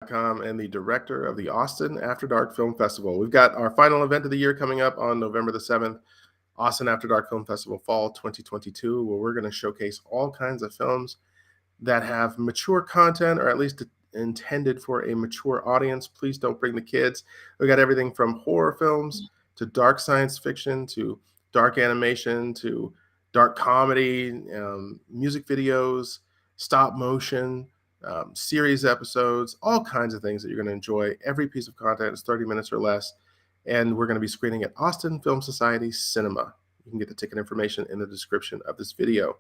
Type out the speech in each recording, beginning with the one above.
and the director of the Austin After Dark Film Festival. We've got our final event of the year coming up on November the 7th, Austin After Dark Film Festival Fall 2022, where we're going to showcase all kinds of films that have mature content, or at least intended for a mature audience. Please don't bring the kids. We got everything from horror films to dark science fiction to dark animation to dark comedy, music videos, stop motion, series episodes, all kinds of things that you're going to enjoy. Every piece of content is 30 minutes or less. And we're going to be screening at Austin Film Society Cinema. You can get the ticket information in the description of this video.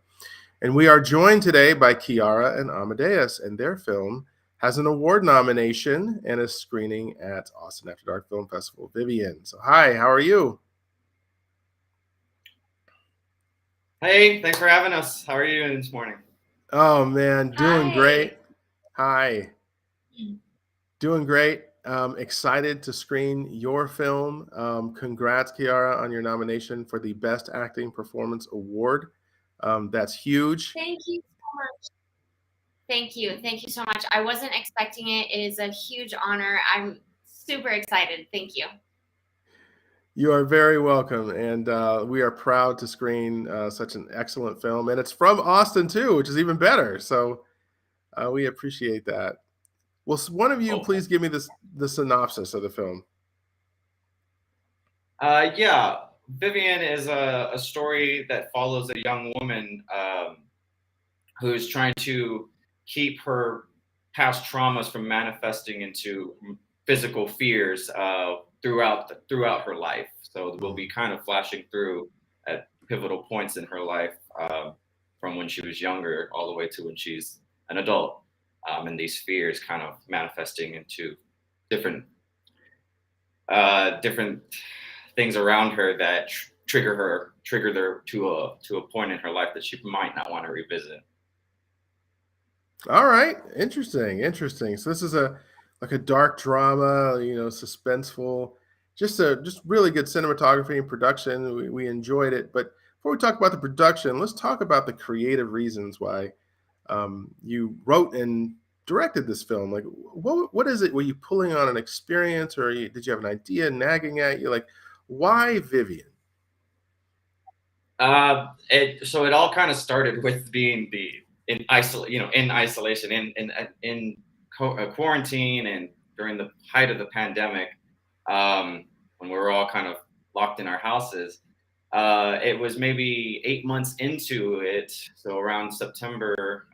And we are joined today by Chiara and Amadeus, and their film has an award nomination and is screening at Austin After Dark Film Festival, Vivian. So hi, how are you? Hey, thanks for having us. How are you doing this morning? Oh man, doing great. Hi. Doing great. Excited to screen your film. Congrats, Chiara, on your nomination for the Best Acting Performance Award. That's huge. Thank you so much. Thank you. Thank you so much. I wasn't expecting it. It is a huge honor. I'm super excited. Thank you. You are very welcome. And we are proud to screen such an excellent film. And it's from Austin, too, which is even better. So we appreciate that. Will one of you please give me the synopsis of the film? Yeah, Vivian is a story that follows a young woman who's trying to keep her past traumas from manifesting into physical fears throughout her life. So we'll be kind of flashing through at pivotal points in her life from when she was younger all the way to when she's an adult. And these fears kind of manifesting into different things around her that trigger her to a point in her life that she might not want to revisit. All right, interesting. So this is like a dark drama, suspenseful, just really good cinematography and production. We enjoyed it. But before we talk about the production, let's talk about the creative reasons why you wrote and directed this film. Like, what is it? Were you pulling on an experience, or did you have an idea nagging at you? Like, why Vivian? So it all kind of started with being in isolation, in quarantine, and during the height of the pandemic, when we were all kind of locked in our houses. It was maybe 8 months into it, so around September,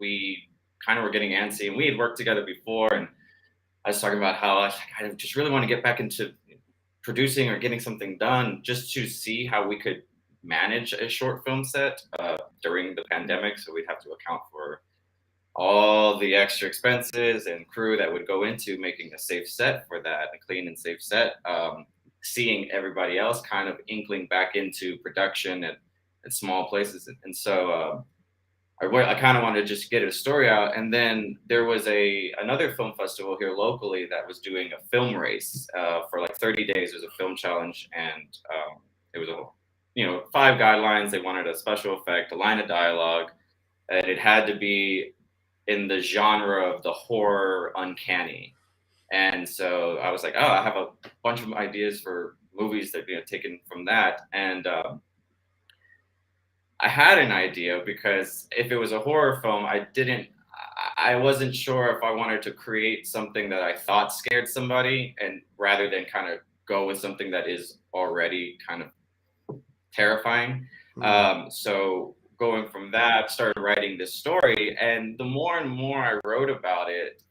we kind of were getting antsy, and we had worked together before, and I was talking about how I just really want to get back into producing or getting something done, just to see how we could manage a short film set during the pandemic. So we'd have to account for all the extra expenses and crew that would go into making a safe set for that, a clean and safe set. Seeing everybody else kind of inkling back into production at small places. And so I kind of wanted to just get a story out. And then there was another film festival here locally that was doing a film race for like 30 days. It was a film challenge, and it was 5 guidelines. They wanted a special effect, a line of dialogue, and it had to be in the genre of the horror uncanny. And so I was like, oh, I have a bunch of ideas for movies that taken from that. And I had an idea, because if it was a horror film, I wasn't sure if I wanted to create something that I thought scared somebody, and rather than kind of go with something that is already kind of terrifying. So going from that, started writing this story, and the more and more I wrote about it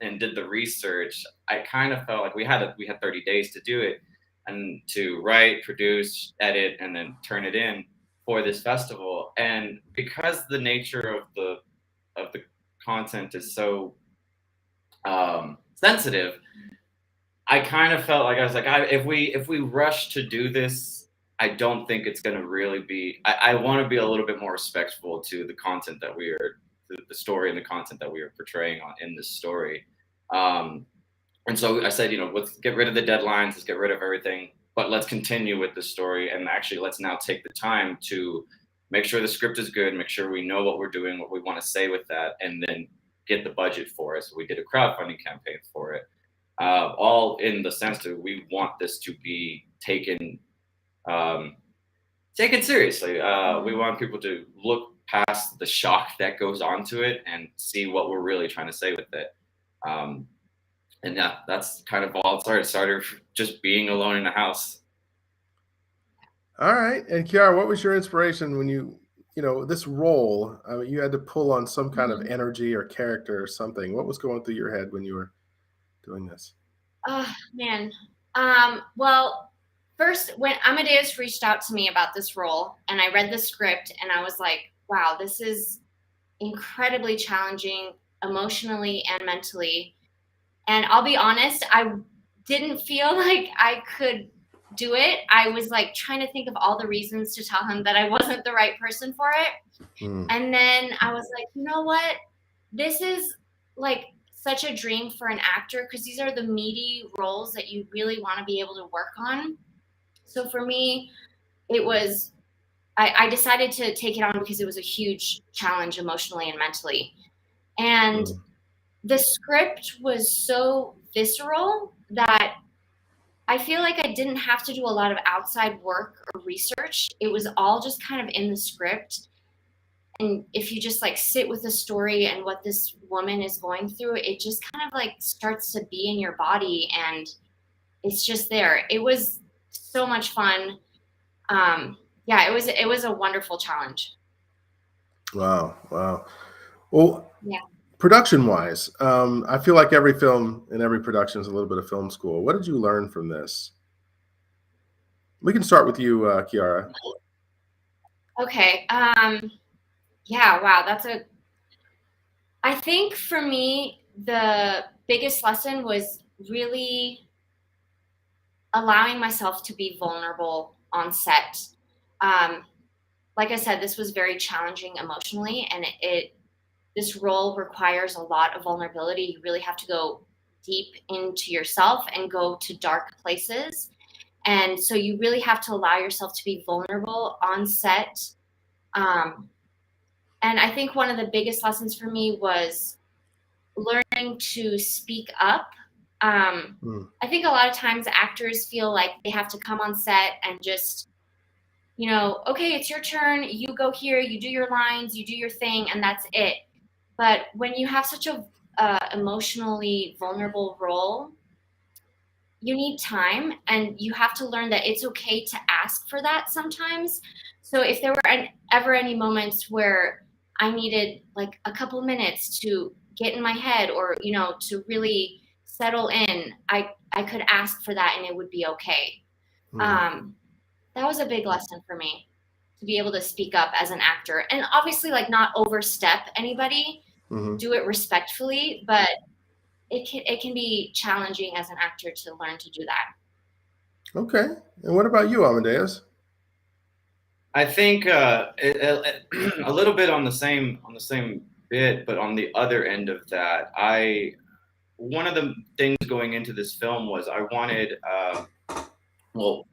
and did the research, I kind of felt like we had 30 days to do it, and to write, produce, edit, and then turn it in for this festival. And because the nature of the content is so sensitive, I kind of felt like I was like, if we rush to do this, I don't think it's going to really be. I want to be a little bit more respectful to the content that the story and the content that we are portraying in this story. And so I said, let's get rid of the deadlines, let's get rid of everything, but let's continue with the story. And actually, let's now take the time to make sure the script is good, make sure we know what we're doing, what we want to say with that, and then get the budget for it. So we did a crowdfunding campaign for it, all in the sense that we want this to be taken seriously. We want people to look past the shock that goes onto it and see what we're really trying to say with it. And yeah, that's kind of all it started. It started just being alone in the house. All right. And Chiara, what was your inspiration when you know, this role? I mean, you had to pull on some kind of energy or character or something. What was going through your head when you were doing this? Oh man. Well, first when Amadeus reached out to me about this role and I read the script and I was like, wow, this is incredibly challenging emotionally and mentally. And I'll be honest, I didn't feel like I could do it. I was like trying to think of all the reasons to tell him that I wasn't the right person for it. And then I was like, you know what? This is like such a dream for an actor because these are the meaty roles that you really want to be able to work on. So for me, it was, I decided to take it on because it was a huge challenge emotionally and mentally. And the script was so visceral that I feel like I didn't have to do a lot of outside work or research. It was all just kind of in the script. And if you just like sit with the story and what this woman is going through, it just kind of like starts to be in your body and it's just there. It was so much fun. Yeah, it was a wonderful challenge. Wow. Wow. Well, Yeah. production wise, I feel like every film and every production is a little bit of film school. What did you learn from this? We can start with you, Chiara. Okay. Yeah, wow, I think for me, the biggest lesson was really allowing myself to be vulnerable on set. Like I said, this was very challenging emotionally, and this role requires a lot of vulnerability. You really have to go deep into yourself and go to dark places. And so you really have to allow yourself to be vulnerable on set. And I think one of the biggest lessons for me was learning to speak up. I think a lot of times actors feel like they have to come on set and just, you know, okay, it's your turn. You go here, you do your lines, you do your thing, and that's it. But when you have such a emotionally vulnerable role, you need time and you have to learn that it's okay to ask for that sometimes. So if there were ever any moments where I needed like a couple minutes to get in my head or, you know, to really settle in, I could ask for that and it would be okay. That was a big lesson for me, to be able to speak up as an actor and obviously like not overstep anybody, do it respectfully, but it can be challenging as an actor to learn to do that. Okay. And what about you, Amadeus? I think a little bit on the same bit, but on the other end of that, one of the things going into this film was I wanted, well,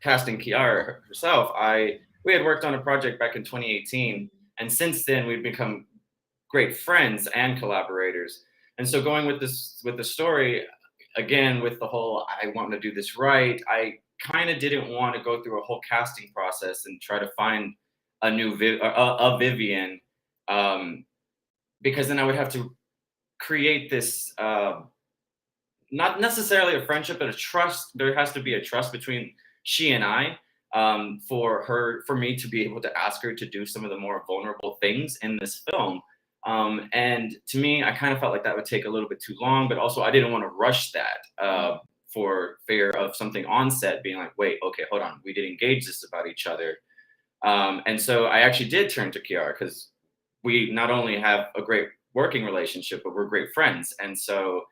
casting Chiara herself. We had worked on a project back in 2018, and since then we've become great friends and collaborators. And so going with the story, again, with the whole, I want to do this right, I kind of didn't want to go through a whole casting process and try to find a new Vivian, because then I would have to create this, not necessarily a friendship, but a trust. There has to be a trust between she and I, for me to be able to ask her to do some of the more vulnerable things in this film. And to me, I kind of felt like that would take a little bit too long, but also I didn't want to rush that for fear of something on set being like, wait, okay, hold on, we did engage this about each other. And so I actually did turn to Chiara because we not only have a great working relationship, but we're great friends. And so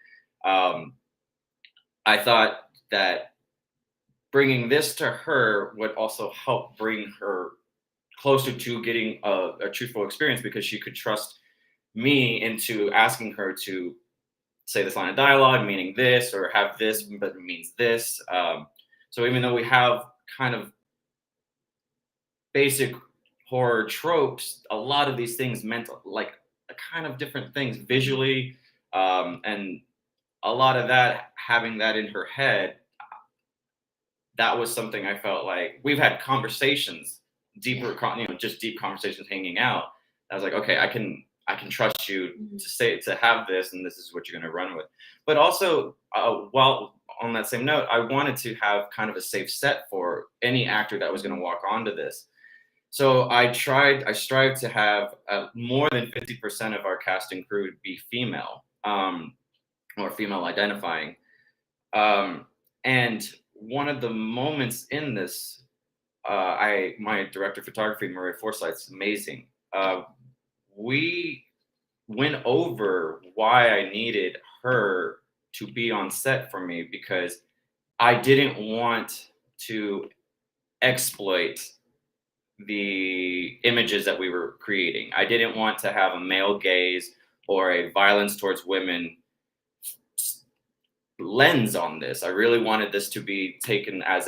I thought that bringing this to her would also help bring her closer to getting a truthful experience, because she could trust me into asking her to say this line of dialogue meaning this, or have this but it means this. So even though we have kind of basic horror tropes, a lot of these things meant like kind of different things visually, and a lot of that, having that in her head, that was something I felt like we've had conversations, deeper, just deep conversations hanging out. I was like, okay, I can trust you to have this, and this is what you're going to run with. But also, while on that same note, I wanted to have kind of a safe set for any actor that was going to walk onto this. So I strived to have more than 50% of our cast and crew be female, or female identifying. And one of the moments in this, my director of photography, Maria Forsyth's amazing. We went over why I needed her to be on set for me, because I didn't want to exploit the images that we were creating. I didn't want to have a male gaze or a violence towards women lens on this. I really wanted this to be taken as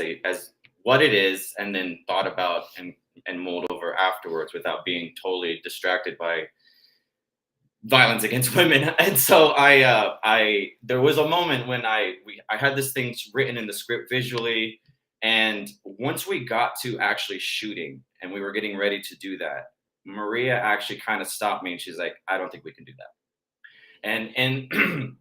what it is, and then thought about and mulled over afterwards, without being totally distracted by violence against women. And so there was a moment when I had this thing written in the script visually, and once we got to actually shooting and we were getting ready to do that, Maria actually kind of stopped me, and she's like, I don't think we can do that. And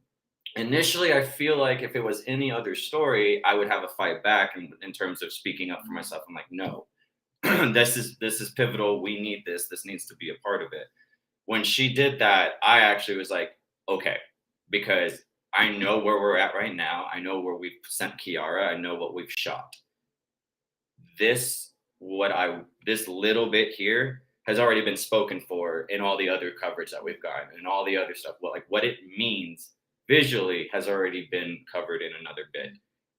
initially, I feel like if it was any other story, I would have a fight back in terms of speaking up for myself. I'm like, no, this is pivotal. We need this. This needs to be a part of it. When she did that, I actually was like, okay, because I know where we're at right now. I know where we've sent Chiara. I know what we've shot. This little bit here has already been spoken for in all the other coverage that we've gotten and all the other stuff. What it means visually has already been covered in another bit.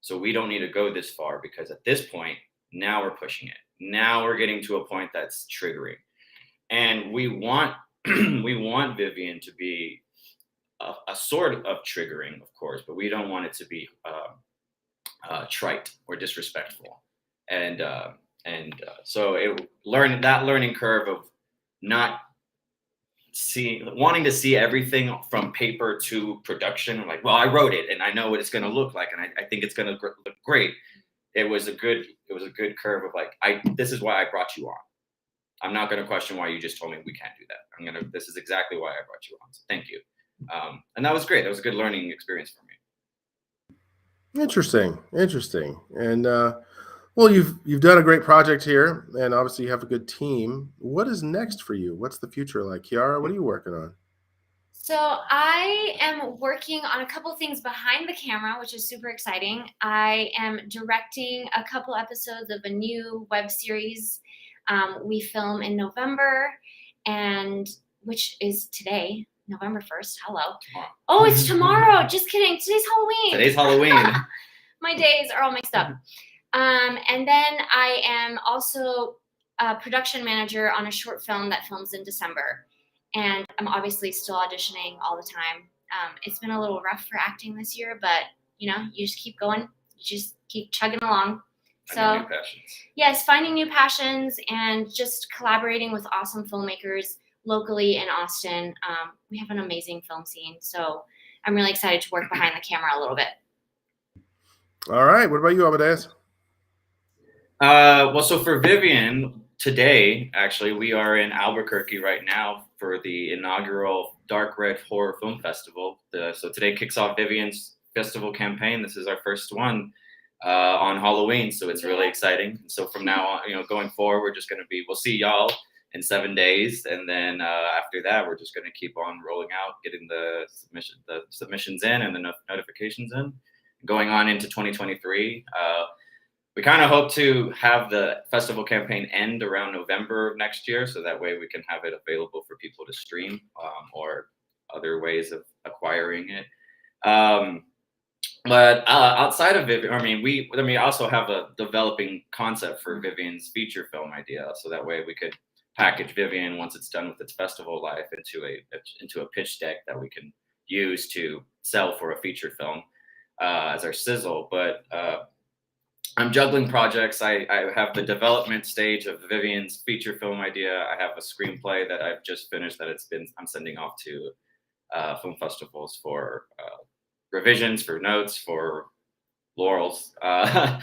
So we don't need to go this far, because at this point, now we're pushing it. Now we're getting to a point that's triggering. And we want Vivian to be a sort of triggering, of course, but we don't want it to be trite or disrespectful. And so learning curve of not wanting to see everything from paper to production. I'm like, well, I wrote it and I know what it's going to look like, and I think it's going to look great. It was a good curve of like, this is why I brought you on. I'm not going to question why you just told me we can't do that. This is exactly why I brought you on. So thank you. And that was great. That was a good learning experience for me. Interesting. And well, you've done a great project here, and obviously you have a good team. What is next for you? What's the future like? Chiara, what are you working on? So I am working on a couple things behind the camera, which is super exciting. I am directing a couple episodes of a new web series we film in November, and which is today, November 1st. Hello. Tomorrow. Oh, it's tomorrow. Just kidding. Today's Halloween. My days are all mixed up. And then I am also a production manager on a short film that films in December. And I'm obviously still auditioning all the time. It's been a little rough for acting this year, but you just keep going. You just keep chugging along. So, new passions. Yes, finding new passions and just collaborating with awesome filmmakers locally in Austin. We have an amazing film scene. So I'm really excited to work behind the camera a little bit. All right. What about you, Amadeus? Well, so for Vivian, today, actually, we are in Albuquerque right now for the inaugural Dark Red Horror Film Festival. So today kicks off Vivian's festival campaign. This is our first one on Halloween, so it's really exciting. So from now on, going forward, we'll see y'all in 7 days, and then after that, we're just going to keep on rolling out, getting the submissions in and the notifications in, going on into 2023. We kind of hope to have the festival campaign end around November of next year, so that way we can have it available for people to stream or other ways of acquiring it. But outside of Vivian, we also have a developing concept for Vivian's feature film idea, so that way we could package Vivian once it's done with its festival life into a pitch deck that we can use to sell for a feature film as our sizzle. But I'm juggling projects. I have the development stage of Vivian's feature film idea. I have a screenplay that I've just finished that I'm sending off to film festivals for revisions, for notes, for laurels. Another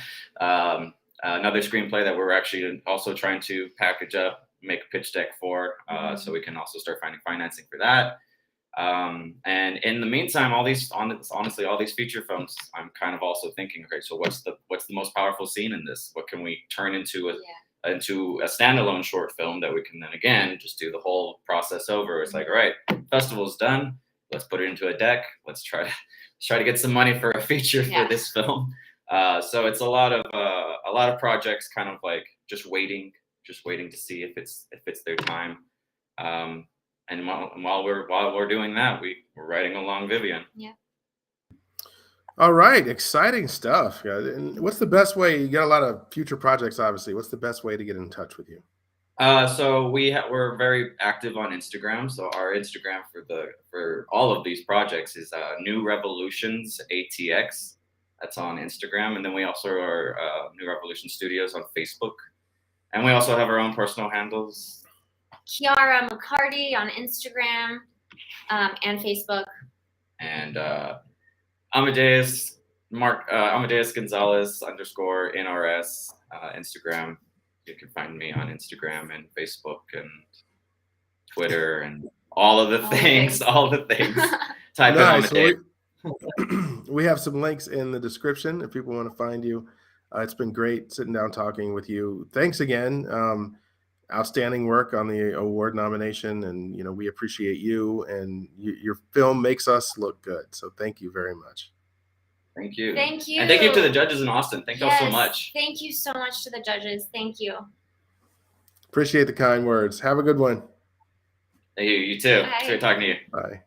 screenplay that we're actually also trying to package up, make a pitch deck for, so we can also start finding financing for that. And in the meantime, honestly, all these feature films, I'm kind of also thinking, okay, so what's the most powerful scene in this? What can we turn into a standalone short film that we can then again just do the whole process over? It's like, all right, festival's done. Let's put it into a deck. Let's try to get some money for a feature for this film. So it's a lot of projects, kind of like just waiting to see if it's their time. And while we're doing that, we're writing along Vivian. Yeah. All right, exciting stuff. And what's the best way? You got a lot of future projects, obviously. What's the best way to get in touch with you? So we're very active on Instagram. So our Instagram for all of these projects is New Revolutions ATX. That's on Instagram, and then we also are New Revolution Studios on Facebook, and we also have our own personal handles. Chiara McCarty on Instagram and Facebook. And Amadeus Gonzalez _ NRS Instagram. You can find me on Instagram and Facebook and Twitter and all of the things. Type nice. in Amadeus. We have some links in the description if people want to find you. It's been great sitting down talking with you. Thanks again. Outstanding work on the award nomination, and we appreciate you, and your film makes us look good. So thank you very much. Thank you. Thank you. And thank you to the judges in Austin. Thank y'all so much. Thank you so much to the judges. Thank you. Appreciate the kind words. Have a good one. Thank you. You too. Bye. Good talking to you. Bye.